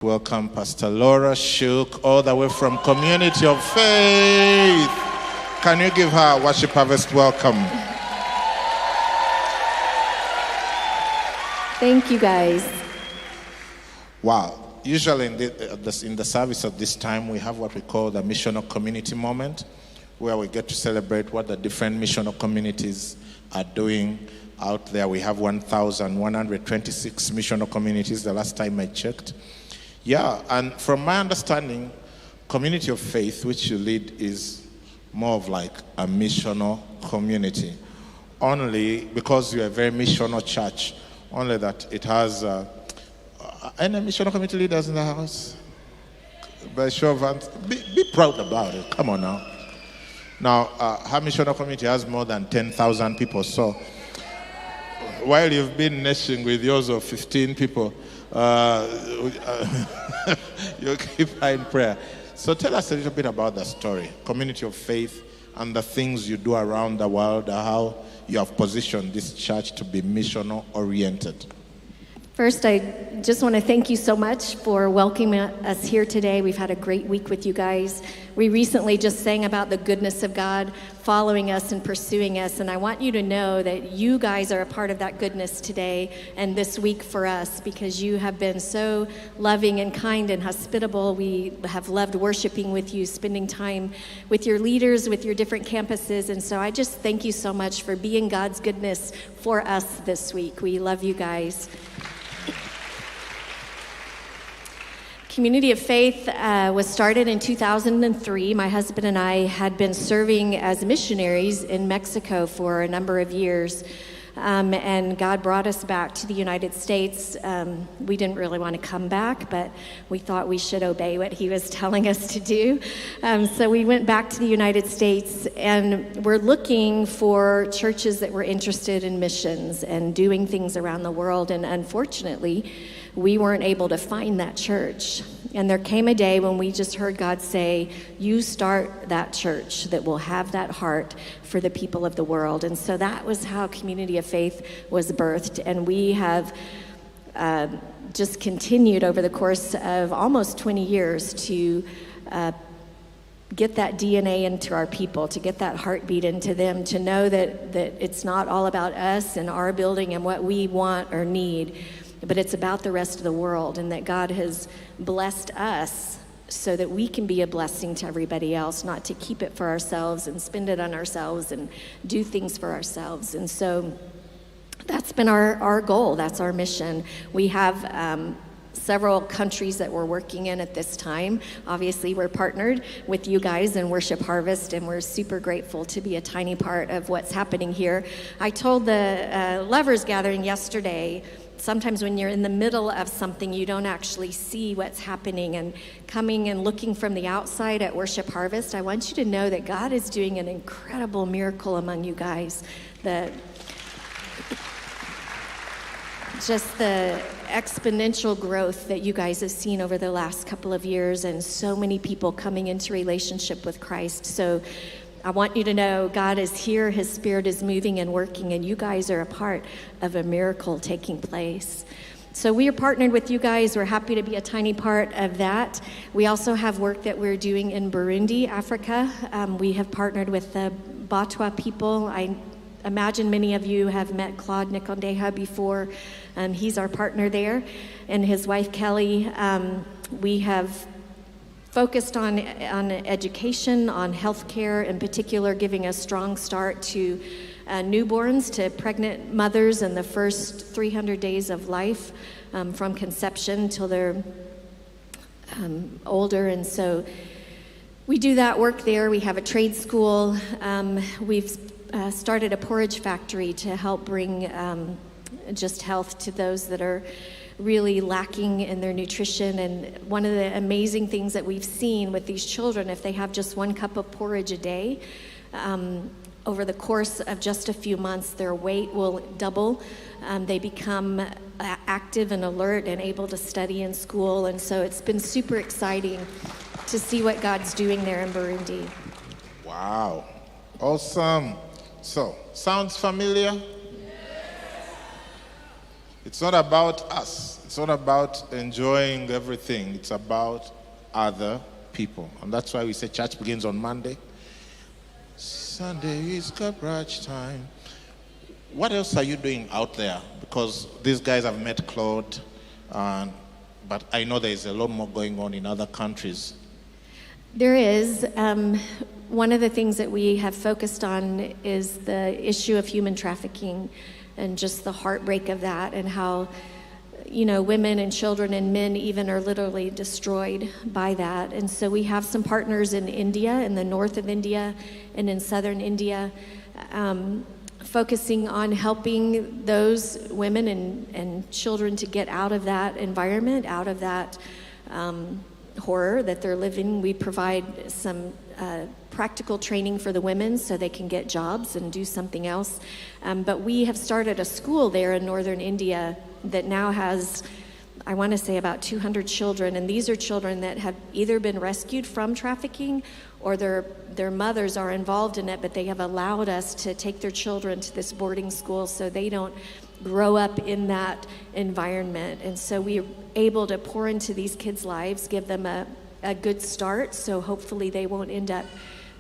Welcome Pastor Laura Shook, all the way from Community of Faith. Can you give her a worship harvest welcome? Thank you, guys. Wow. Usually in the service at this time, we have what we call the Missional Community Moment, where we get to celebrate what the different missional communities are doing out there. We have 1,126 missional communities the last time I checked. Yeah, and from my understanding, Community of Faith, which you lead, is more of like a missional community. Only because you're a very missional church, only that it has any missional community leaders in the house? By show of hands, be proud about it. Come on now. Now, our missional community has more than 10,000 people. So, while you've been nestling with yours of 15 people, you keep her in prayer. So tell us a little bit about the story, Community of Faith, and the things you do around the world, how you have positioned this church to be missional oriented. First, I just want to thank you so much for welcoming us here today. We've had a great week with you guys. We recently just sang about the goodness of God following us and pursuing us, and I want you to know that you guys are a part of that goodness today and this week for us, because you have been so loving and kind and hospitable. We have loved worshiping with you, spending time with your leaders, with your different campuses, and so I just thank you so much for being God's goodness for us this week. We love you guys. Community of Faith was started in 2003. My husband and I had been serving as missionaries in Mexico for a number of years, and God brought us back to the United States. We didn't really want to come back, but we thought we should obey what He was telling us to do. So we went back to the United States, and we're looking for churches that were interested in missions and doing things around the world, and unfortunately, we weren't able to find that church. And there came a day when we just heard God say, you start that church that will have that heart for the people of the world. And so that was how Community of Faith was birthed. And we have just continued over the course of almost 20 years to get that DNA into our people, to get that heartbeat into them, to know that it's not all about us and our building and what we want or need, but it's about the rest of the world, and that God has blessed us so that we can be a blessing to everybody else, not to keep it for ourselves and spend it on ourselves and do things for ourselves. And so that's been our goal. That's our mission. We have several countries that we're working in at this time. Obviously, we're partnered with you guys in Worship Harvest, and we're super grateful to be a tiny part of what's happening here. I told the Lovers Gathering yesterday, sometimes when you're in the middle of something, you don't actually see what's happening. And coming and looking from the outside at Worship Harvest, I want you to know that God is doing an incredible miracle among you guys. Just the exponential growth that you guys have seen over the last couple of years, and so many people coming into relationship with Christ. So I want you to know God is here, His Spirit is moving and working, and you guys are a part of a miracle taking place. So we are partnered with you guys. We're happy to be a tiny part of that. We also have work that we're doing in Burundi, Africa. We have partnered with the Batwa people. I imagine many of you have met Claude Nikondeha before. He's our partner there, and his wife Kelly. We have focused on education, on healthcare, in particular, giving a strong start to newborns, to pregnant mothers in the first 300 days of life, from conception till they're older. And so we do that work there. We have a trade school. We've started a porridge factory to help bring just health to those that are really lacking in their nutrition. And one of the amazing things that we've seen with these children, if they have just 1 cup of porridge a day, over the course of just a few months, their weight will double. They become active and alert and able to study in school. And so it's been super exciting to see what God's doing there in Burundi. Wow. Awesome. So, sounds familiar? It's not about us. It's not about enjoying everything. It's about other people. And that's why we say church begins on Monday. Sunday is garage time. What else are you doing out there? Because these guys have met Claude, but I know there is a lot more going on in other countries. There is. One of the things that we have focused on is the issue of human trafficking and just the heartbreak of that, and how, women and children and men even are literally destroyed by that. And so we have some partners in India, in the north of India and in southern India, focusing on helping those women and children to get out of that environment, out of that horror that they're living. We provide some practical training for the women so they can get jobs and do something else. But we have started a school there in northern India that now has, I want to say, about 200 children. And these are children that have either been rescued from trafficking or their mothers are involved in it, but they have allowed us to take their children to this boarding school so they don't grow up in that environment. And so we're able to pour into these kids' lives, give them a good start, so hopefully they won't end up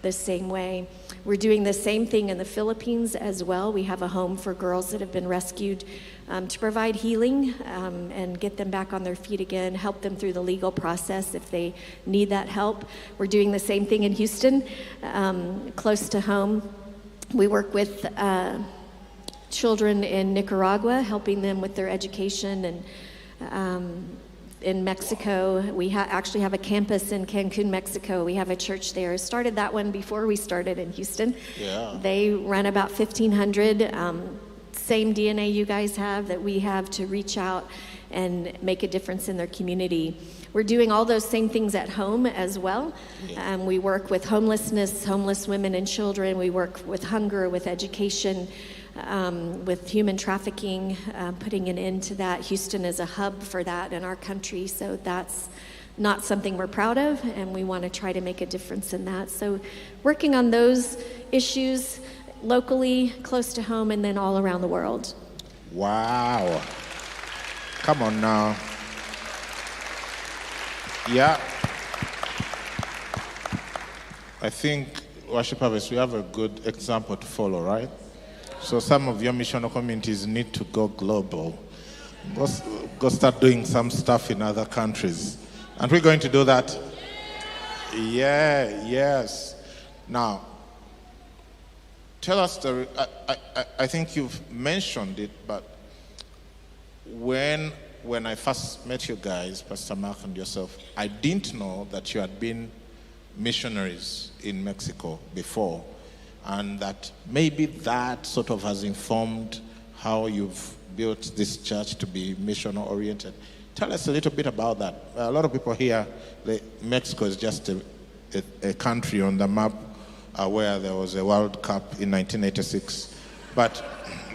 the same way. We're doing the same thing in the Philippines as well. We have a home for girls that have been rescued to provide healing and get them back on their feet again, help them through the legal process if they need that help. We're doing the same thing in Houston, close to home. We work with children in Nicaragua, helping them with their education, and in Mexico, we actually have a campus in Cancun, Mexico. We have a church there. Started that one before we started in Houston. Yeah. They run about 1,500. Same DNA you guys have that we have to reach out and make a difference in their community. We're doing all those same things at home as well. Yeah. We work with homelessness, homeless women and children. We work with hunger, with education, with human trafficking, putting an end to that. Houston is a hub for that in our country, so that's not something we're proud of, and we want to try to make a difference in that. So working on those issues locally, close to home, and then all around the world. Wow. Come on now. Yeah. I think, Worship Harvest, we have a good example to follow, right? So some of your missional communities need to go global. Go start doing some stuff in other countries. Aren't we going to do that? Yeah, yes. Now, tell us I think you've mentioned it, but when I first met you guys, Pastor Mark and yourself, I didn't know that you had been missionaries in Mexico before, and that maybe that sort of has informed how you've built this church to be missional oriented. Tell us a little bit about that. A lot of people here, Mexico is just a country on the map where there was a World Cup in 1986, but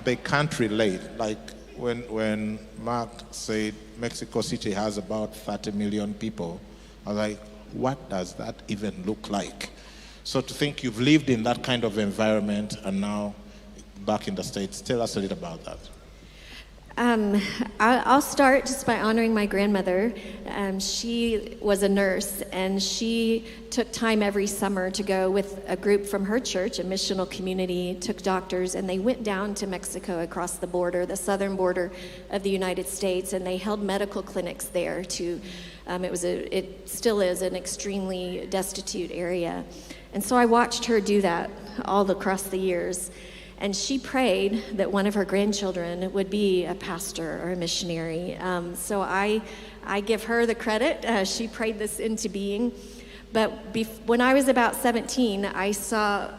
they can't relate. Like when Mark said Mexico City has about 30 million people, I was like, what does that even look like? So to think you've lived in that kind of environment and now back in the States, tell us a little about that. I'll start just by honoring my grandmother. She was a nurse, and she took time every summer to go with a group from her church, a missional community, took doctors, and they went down to Mexico across the border, the southern border of the United States, and they held medical clinics there to, it still is an extremely destitute area. And so I watched her do that all across the years. And she prayed that one of her grandchildren would be a pastor or a missionary. So I give her the credit. She prayed this into being. But when I was about 17, I saw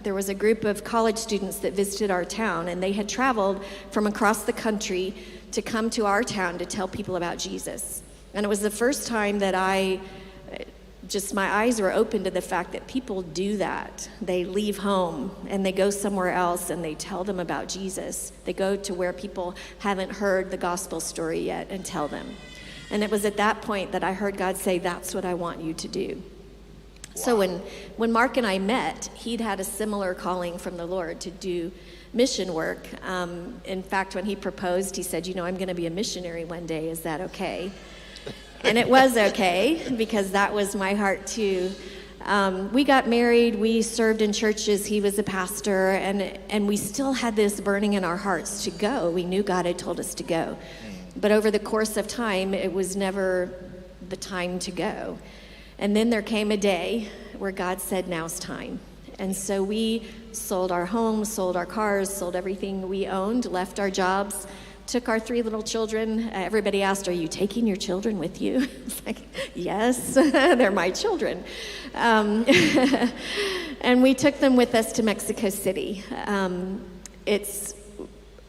there was a group of college students that visited our town, and they had traveled from across the country to come to our town to tell people about Jesus. And it was the first time that my eyes were open to the fact that people do that. They leave home and they go somewhere else and they tell them about Jesus. They go to where people haven't heard the gospel story yet and tell them. And it was at that point that I heard God say, that's what I want you to do. So when Mark and I met, he'd had a similar calling from the Lord to do mission work. In fact, when he proposed, he said, I'm going to be a missionary one day. Is that okay? And it was okay, because that was my heart too. We got married, we served in churches, he was a pastor, and we still had this burning in our hearts to go. We knew God had told us to go. But over the course of time, it was never the time to go. And then there came a day where God said, now's time. And so we sold our homes, sold our cars, sold everything we owned, left our jobs, took our 3 little children. Everybody asked, are you taking your children with you? It's like, yes, they're my children. And we took them with us to Mexico City. It's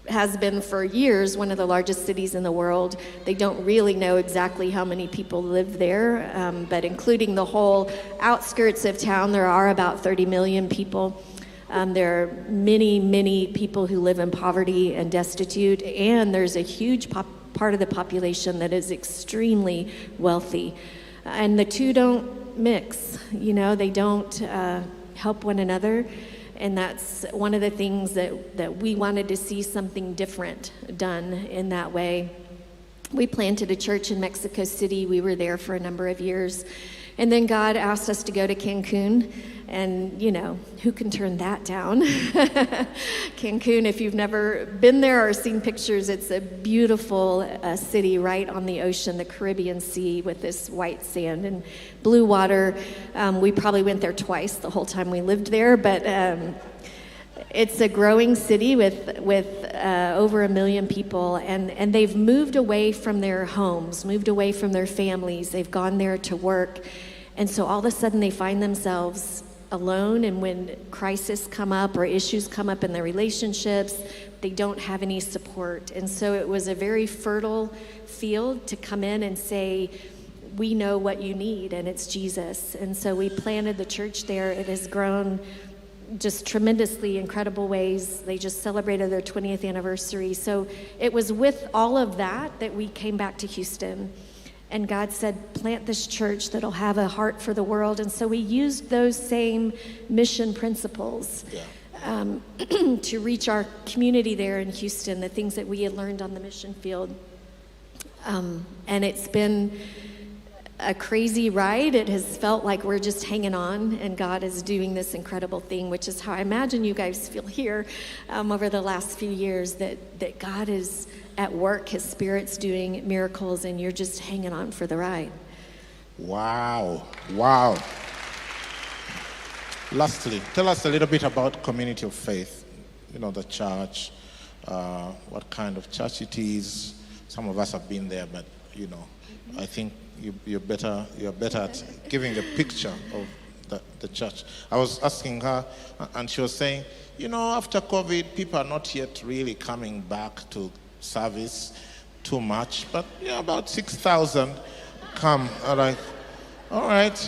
has been for years one of the largest cities in the world. They don't really know exactly how many people live there, but including the whole outskirts of town, there are about 30 million people. There are many, many people who live in poverty and destitute, and there's a huge part of the population that is extremely wealthy. And the two don't mix, they don't help one another. And that's one of the things that we wanted to see something different done in that way. We planted a church in Mexico City. We were there for a number of years. And then God asked us to go to Cancun. And, who can turn that down? Cancun, if you've never been there or seen pictures, it's a beautiful city right on the ocean, the Caribbean Sea, with this white sand and blue water. We probably went there twice the whole time we lived there, but it's a growing city with over 1 million people, and they've moved away from their homes, moved away from their families. They've gone there to work, and so all of a sudden they find themselves alone, and when crises come up or issues come up in their relationships, they don't have any support. And so it was a very fertile field to come in and say, we know what you need, and it's Jesus. And so we planted the church there. It has grown just tremendously incredible ways. They just celebrated their 20th anniversary. So it was with all of that we came back to Houston. And God said, plant this church that'll have a heart for the world. And so we used those same mission principles to reach our community there in Houston, the things that we had learned on the mission field. And it's been a crazy ride. It has felt like we're just hanging on, and God is doing this incredible thing, which is how I imagine you guys feel here over the last few years, that God is at work, his Spirit's doing miracles, and you're just hanging on for the ride. Wow. Lastly, tell us a little bit about Community of Faith, the church, what kind of church it is. Some of us have been there, but, I think you're better at giving a picture of the church. I was asking her, and she was saying, after COVID, people are not yet really coming back to service too much, but about 6,000 come. All right.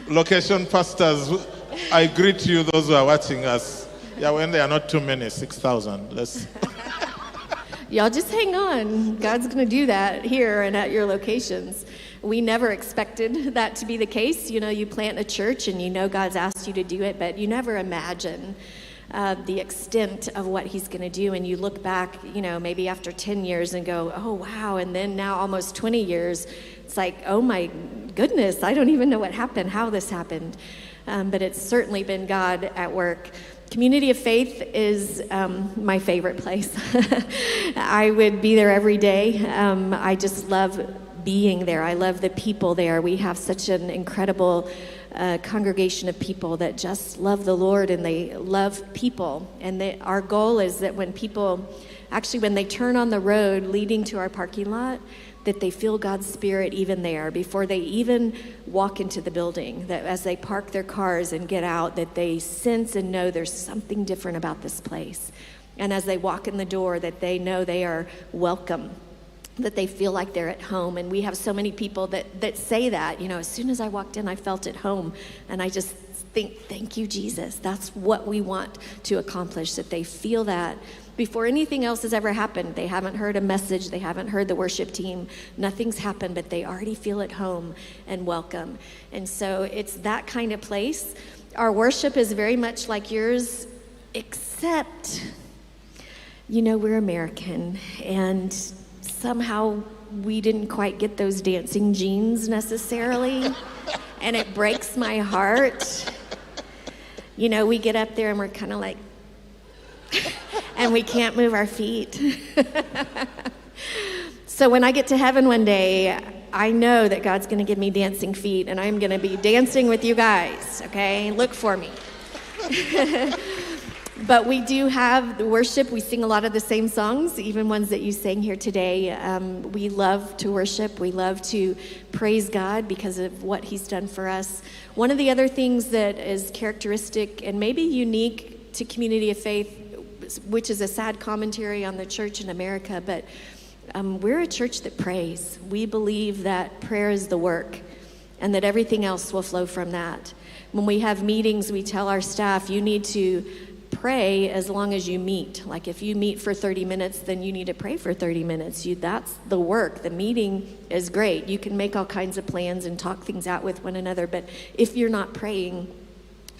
Location pastors, I greet you, those who are watching us. When there are not too many, 6,000. Let's. Y'all just hang on. God's going to do that here and at your locations. We never expected that to be the case. You plant a church and God's asked you to do it, but you never imagine the extent of what he's going to do. And you look back, maybe after 10 years and go, oh, wow. And then now almost 20 years, it's like, oh my goodness, I don't even know what happened, how this happened. But it's certainly been God at work. Community of Faith is my favorite place. I would be there every day. I just love being there. I love the people there. We have such an incredible congregation of people that just love the Lord, and they love people. And our goal is that when they turn on the road leading to our parking lot, that they feel God's Spirit even there before they even walk into the building, that as they park their cars and get out, that they sense and know there's something different about this place. And as they walk in the door, that they know they are welcome, that they feel like they're at home. And we have so many people that say that, as soon as I walked in, I felt at home. And I just think, thank you, Jesus. That's what we want to accomplish, that they feel that Before anything else has ever happened, they haven't heard a message, they haven't heard the worship team, nothing's happened, but they already feel at home and welcome. And so it's that kind of place. Our worship is very much like yours, except, we're American, and somehow we didn't quite get those dancing genes necessarily, and it breaks my heart. We get up there and we're kind of like, and we can't move our feet. So when I get to heaven one day, I know that God's going to give me dancing feet, and I'm going to be dancing with you guys, okay? Look for me. But we do have the worship. We sing a lot of the same songs, even ones that you sang here today. We love to worship. We love to praise God because of what he's done for us. One of the other things that is characteristic and maybe unique to Community of Faith, which is a sad commentary on the church in America, but we're a church that prays. We believe that prayer is the work and that everything else will flow from that. When we have meetings, we tell our staff, you need to pray as long as you meet. Like if you meet for 30 minutes, then you need to pray for 30 minutes. That's the work. The meeting is great. You can make all kinds of plans and talk things out with one another, but if you're not praying,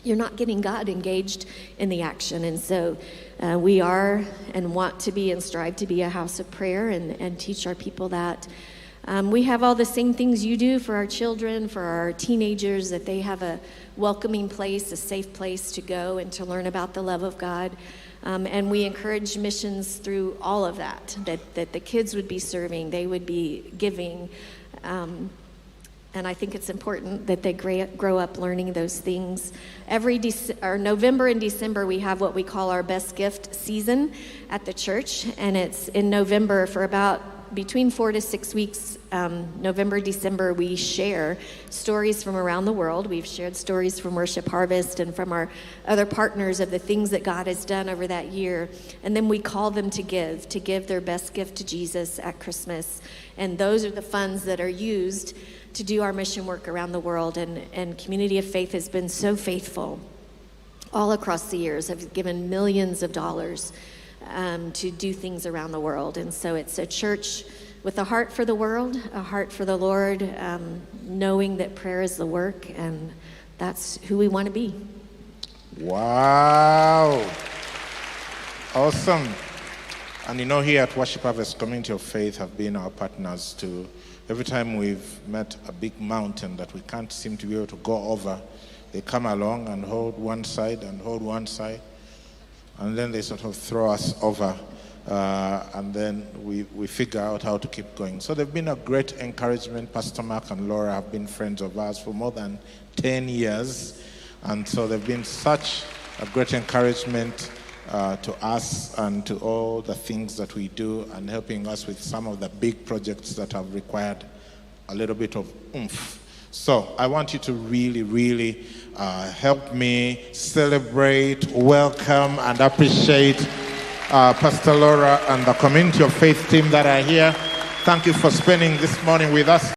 you're not getting God engaged in the action. And so we are and want to be and strive to be a house of prayer and teach our people that. We have all the same things you do for our children, for our teenagers, that they have a welcoming place, a safe place to go and to learn about the love of God. And we encourage missions through all of that the kids would be serving, they would be giving. And I think it's important that they grow up learning those things. Every November and December, we have what we call our best gift season at the church. And it's in November for about between 4 to 6 weeks. November, December, we share stories from around the world. We've shared stories from Worship Harvest and from our other partners of the things that God has done over that year. And then we call them to give their best gift to Jesus at Christmas. And those are the funds that are used to do our mission work around the world. And Community of Faith has been so faithful all across the years, have given millions of dollars to do things around the world. And so it's a church with a heart for the world, a heart for the Lord, knowing that prayer is the work, and that's who we want to be. Wow. Awesome. And here at Worship Harvest, Community of Faith have been our partners too. Every time we've met a big mountain that we can't seem to be able to go over, they come along and hold one side, and then they sort of throw us over, and then we figure out how to keep going. So they've been a great encouragement. Pastor Mark and Laura have been friends of ours for more than 10 years, and so they've been such a great encouragement to us and to all the things that we do, and helping us with some of the big projects that have required a little bit of oomph. So I want you to really, really help me celebrate, welcome, and appreciate Pastor Laura and the Community of Faith team that are here. Thank you for spending this morning with us.